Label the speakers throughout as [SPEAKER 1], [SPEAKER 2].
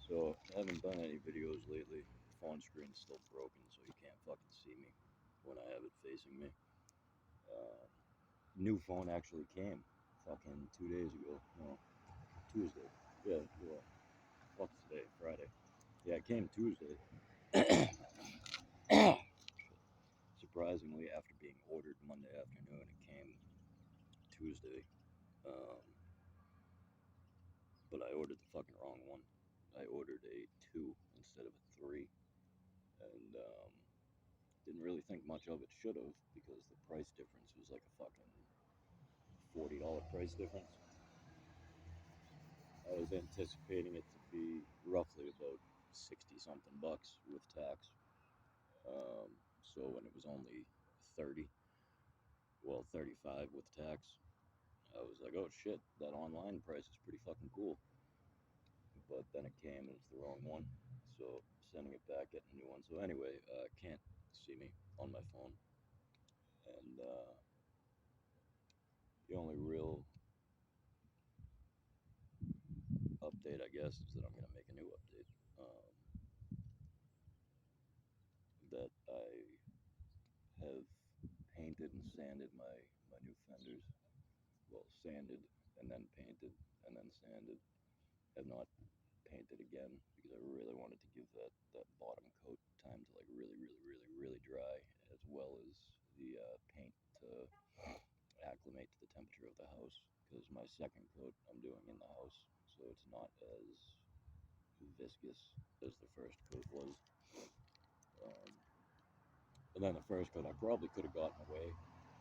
[SPEAKER 1] So I haven't done any videos lately. The phone screen's still broken, so you can't fucking see me when I have it facing me. New phone actually came fucking 2 days ago. No, Tuesday. Yeah, well, what's today? Friday. Yeah, it came Tuesday. Surprisingly, after being ordered Monday afternoon, it came Tuesday. Um, but I ordered the fucking wrong one. I ordered a 2 instead of a 3. And didn't really think much of it. Should have, because the price difference was like a fucking $40 price difference. I was anticipating it to be roughly about 60 something bucks with tax. So when it was only 30, well, 35 with tax, I was like, oh shit, that online price is pretty fucking cool. But then it came and it's the wrong one. So sending it back, getting a new one. So anyway, can't see me on my phone. And the only real update, I guess, is that I'm gonna make a new update. That I have painted and sanded my new fenders. Well, sanded and then painted and then sanded. Have not painted again because I really wanted to give that bottom coat time to like really dry, as well as the paint to acclimate to the temperature of the house. Because my second coat I'm doing in the house, so it's not as viscous as the first coat was. And then the first coat I probably could have gotten away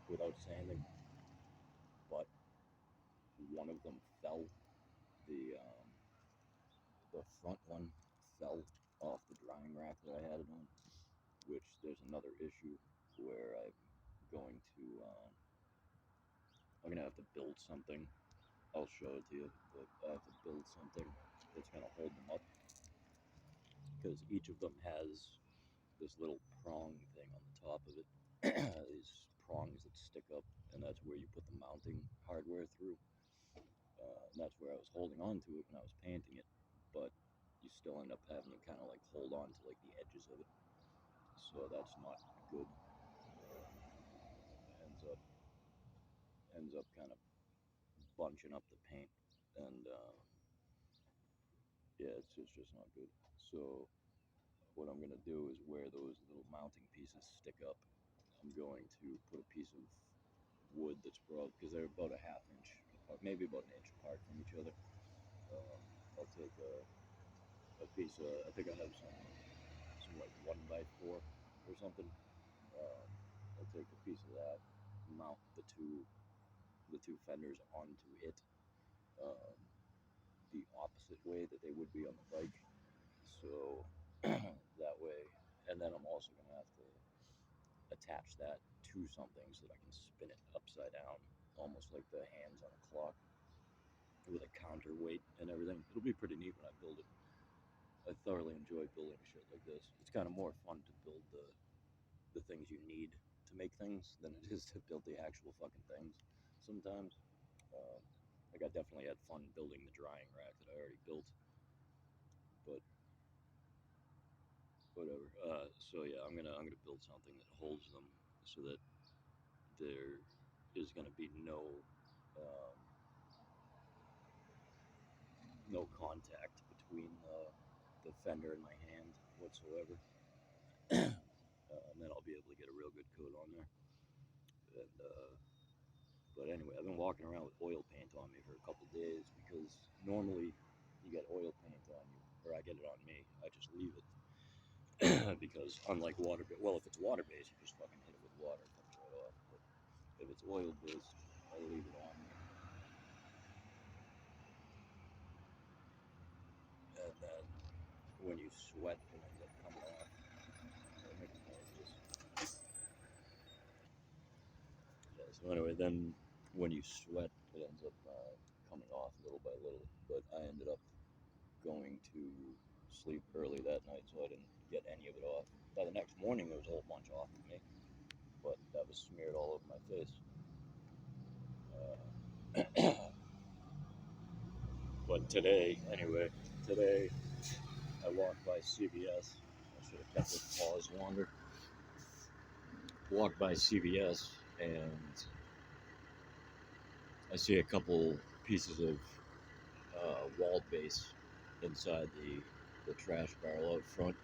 [SPEAKER 1] without sanding, but one of them fell. The front one fell off the drying rack that I had it on, which there's another issue where I'm gonna have to build something. I'll show it to you, but I have to build something that's gonna hold them up, because each of them has this little prong thing on the top of it. These prongs that stick up, and that's where you put the mounting hardware through. And that's where I was holding on to it when I was painting it, but you still end up having to kind of like hold on to like the edges of it, so that's not good. Ends up kind of bunching up the paint, and yeah, it's just not good. So what I'm gonna do is where those little mounting pieces stick up, I'm going to put a piece of wood that's broad, because they're about a half inch apart, maybe about an inch apart from each other. I'll take a piece of, I think I have some like 1x4 or something. I'll take a piece of that, mount the two fenders onto it, um, the opposite way that they would be on the bike. So that way, and then I'm also gonna have to attach that to something so that I can spin it upside down, almost like the hands on a clock, with a counterweight and everything. It'll be pretty neat when I build it. I thoroughly enjoy building shit like this. It's kind of more fun to build the things you need to make things than it is to build the actual fucking things sometimes. Like I definitely had fun building the drying rack that I already built, but whatever. So yeah, I'm gonna build something that holds them so that there is gonna be um, no contact between the fender and my hand whatsoever. And then I'll be able to get a real good coat on there. And but anyway, I've been walking around with oil paint on me for a couple days, because normally you get oil paint on you, or I get it on me. I just leave it because unlike water, well, if it's water based, you just fucking hit it with water, it comes right off. But if it's oil based, I leave it on me. And then when you sweat, it ends up coming off. Yeah, so anyway, then when you sweat, it ends up coming off little by little. But I ended up going to sleep early that night, so I didn't get any of it off. By the next morning, there was a whole bunch off of me, but that was smeared all over my face. But today, anyway, today I walked by CVS. I should have kept it paused longer. Walked by CVS and I see a couple pieces of wall base inside the trash barrel out front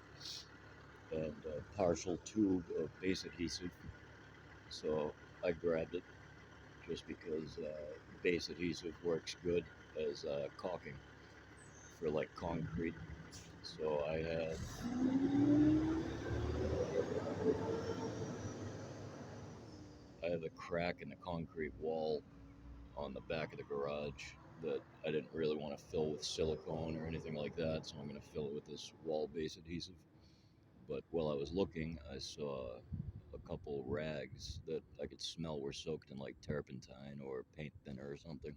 [SPEAKER 1] and a partial tube of base adhesive. So I grabbed it just because base adhesive works good as caulking for like concrete. So I have a crack in the concrete wall on the back of the garage that I didn't really want to fill with silicone or anything like that, so I'm going to fill it with this wall base adhesive. But while I was looking, I saw a couple rags that I could smell were soaked in like turpentine or paint thinner or something.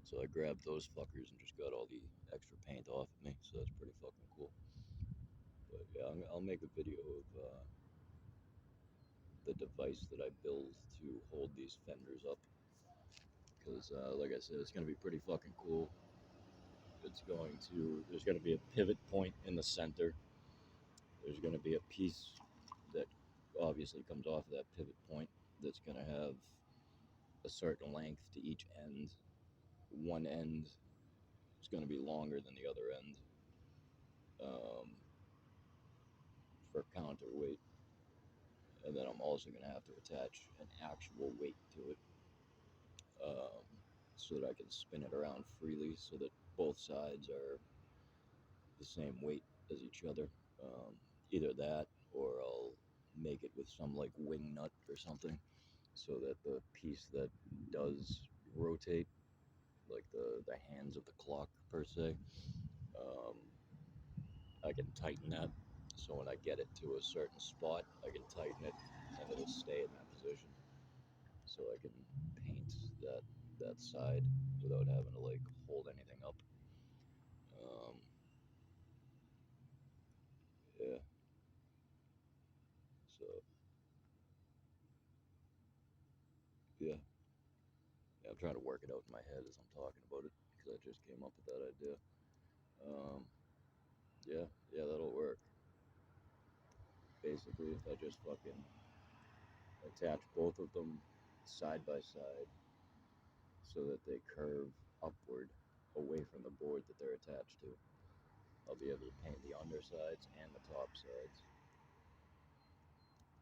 [SPEAKER 1] So I grabbed those fuckers and just got all the extra paint off of me. So that's pretty fucking cool. But yeah, I'll make a video of the device that I build to hold these fenders up. Because, like I said, it's going to be pretty fucking cool. There's going to be a pivot point in the center. There's going to be a piece that obviously comes off of that pivot point that's going to have a certain length to each end. One end is going to be longer than the other end um, for counterweight. And then I'm also going to have to attach an actual weight to it um, so that I can spin it around freely so that both sides are the same weight as each other. Um, Either that or I'll make it with some like wing nut or something so that the piece that does rotate, like the hands of the clock per se, um, I can tighten that. So when I get it to a certain spot, I can tighten it and it'll stay in that position. So I can paint that side without having to like hold anything up. Um, yeah. So yeah, yeah, I'm trying to work it out in my head as I'm talking about it because I just came up with that idea. Um, yeah, yeah, that'll work. Basically, if I just fucking attach both of them side by side so that they curve upward away from the board that they're attached to, I'll be able to paint the undersides and the top sides.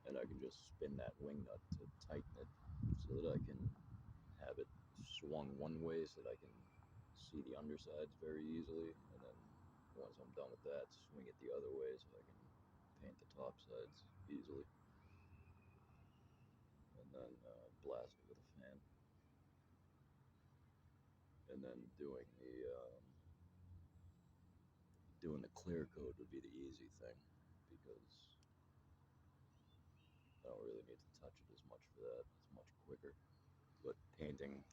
[SPEAKER 1] And I can just spin that wing nut to tighten it so that I can have it swung one way so that I can see the undersides very easily. And then once I'm done with that, swing it the other way so I can paint the top sides easily. And then blast it with a fan. And then doing the clear coat would be the easy thing because I don't really need to touch it as much for that. It's much quicker. But painting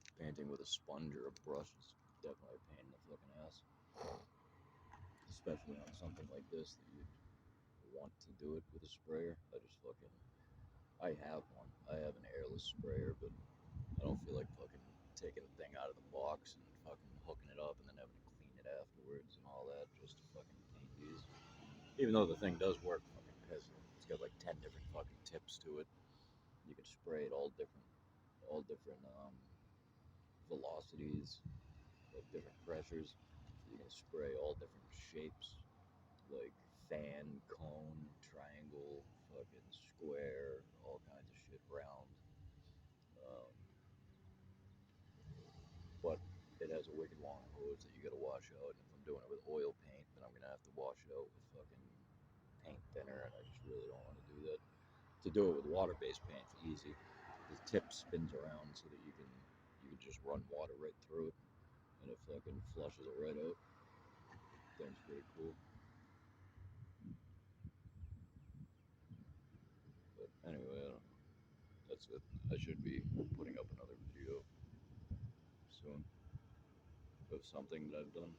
[SPEAKER 1] with a sponge or a brush is definitely a pain in the fucking ass. Especially on something like this that you want to do it with a sprayer. I have one. I have an airless sprayer, but I don't feel like fucking taking the thing out of the box and fucking hooking it up and then having to clean it afterwards and all that just to fucking paint these. Even though the thing does work fucking pissing. It's got like 10 different fucking tips to it. You can spray it all different velocities, like different pressures. You can spray all different shapes, like fan, cone, triangle, fucking square, all kinds of shit, round. Um, but it has a wicked long hose that you gotta wash out. And if I'm doing it with oil paint, then I'm gonna have to wash it out with fucking paint thinner, and I just really don't want to do that. To do it with water-based paint, it's easy. The tip spins around so that you can just run water right through it, and it fucking flushes it right out. Thing's pretty cool. But anyway, I don't know. That's it. I should be putting up another video soon of something that I've done.